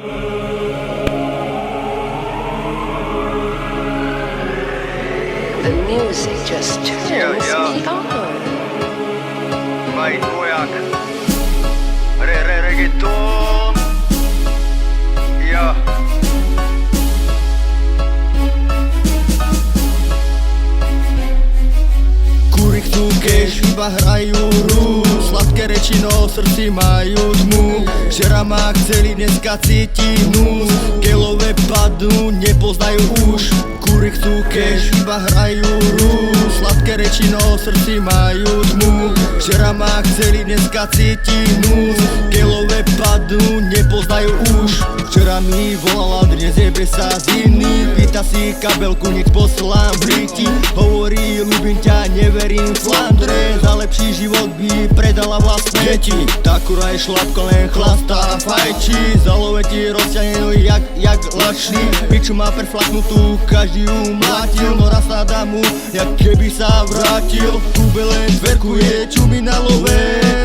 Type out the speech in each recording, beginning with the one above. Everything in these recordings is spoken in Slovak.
The music just turns me on. Vai dvojak. Reggaeton. Ja. Kúry chcú keš, iba hrajú hru. Sladké reči, no v srdci majú tmu. Včera ma chceli, dneska cíti hnus. Kelové padnú, nepoznajú už. Kúry chcú keš, iba hrajú hru. Sladké reči, no v srdci majú tmu. Včera ma chceli, dneska cíti hnus. Kelové padnú, nepoznajú už. Včera mi volala, dnes jebe sa z iných. Pýta si kabelku, nech poslám v liti. Hovorí, ľúbim ťa, neverím v Flandre. Za lepší život by predala vlastné deti. Tá kura je šlapko, len chlastá a fajčí. Za love ti rozťahnenú jak lačný. Piču má perflaknutú, každý ju mlátil. No raz nadám mu, jak keby sa vrátil. Kúbe len dverkuje, čumy na love.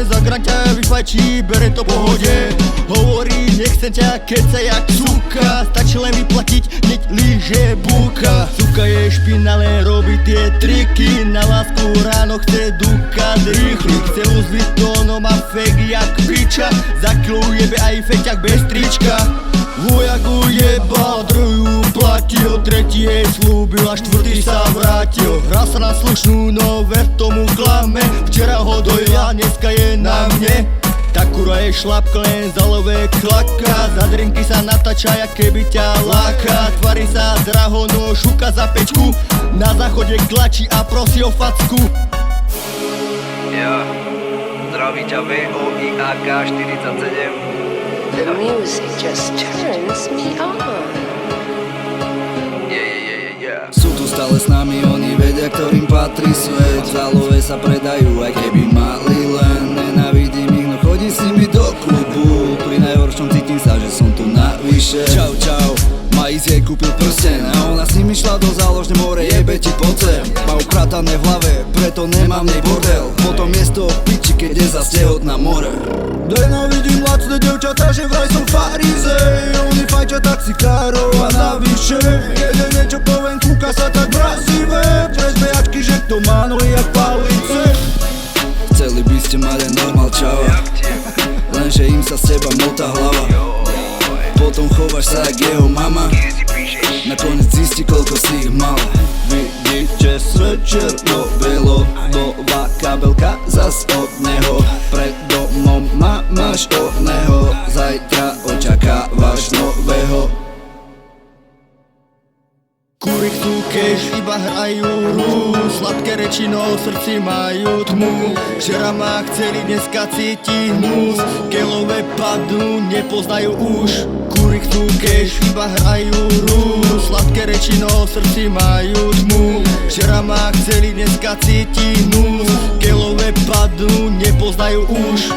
Za gran ťa vyfajčí, bere to pohode. Hovorí, nechcem ťa, keď sa jak suka. Stačí len vyplatiť, hneď líže búka. Suka je špina, len robí tie triky. Na lásku ráno chce dúkať rýchly. Chce uzviť to, no má fake jak piča. Za kilo jebe aj feťak bez trička. Vojak ujebal, druhú platil. Tretí jej slúbil a štvrtý sa vrátil. Hral sa na slušnú, no ver tomu klame. Včera ho dojela, dneska je na mne. Tá kura je šlapka, len za love klaka. Za drinky sa natáča, jak keby ťa láka. Tvári sa draho, no šuka za pečku. Na záchode klačí a prosí o facku. Ja. Zdraví ťa VOIAK 47. The music just turns me on. Yeah. Sú tu stále s nami, oni vedia, ktorým patrí svet. Za love sa predajú, aj keby mali len. Nenávidím ich, no chodí s nimi do klubu. Pri najhoršom cítim sa, že som tu navyše. Čau, ma ísť jej kúpil prsten. A ona s nimi šla do záložne, more jebe ti po zem. Má upratané v hlave, preto nemám nej bordel. Potom miesto piči, keď je zas tehotná more. Nenávidím lacné devčatá, že vraj som farizej. Oni fajčia taxikárov a navyše jeden niečo poviem, kúka sa tak mrazivé. Přes bejačky, že to má nohy jak palice. Chceli by ste mať aj normál čava, lenže im sa z teba motá hlava. Potom chováš sa jak jeho mama, nakoniec zistí, koľko si ich mala. Vidíš, že svet černo-bielo, nová kabelka zas od neho. Pred domom máš od neho, zajtra očakávaš nového. Kúry chcú keš, iba hrajú hru. Sladké reči, no v srdci majú tmu. Včera ma chceli, dneska cíti hnus. Kelové padnú, nepoznajú už. Kúry chcú keš, iba hrajú hru. Sladké reči, no v srdci majú tmu. Včera ma chceli, dneska cíti hnus. Kelové padnú, nepoznajú už.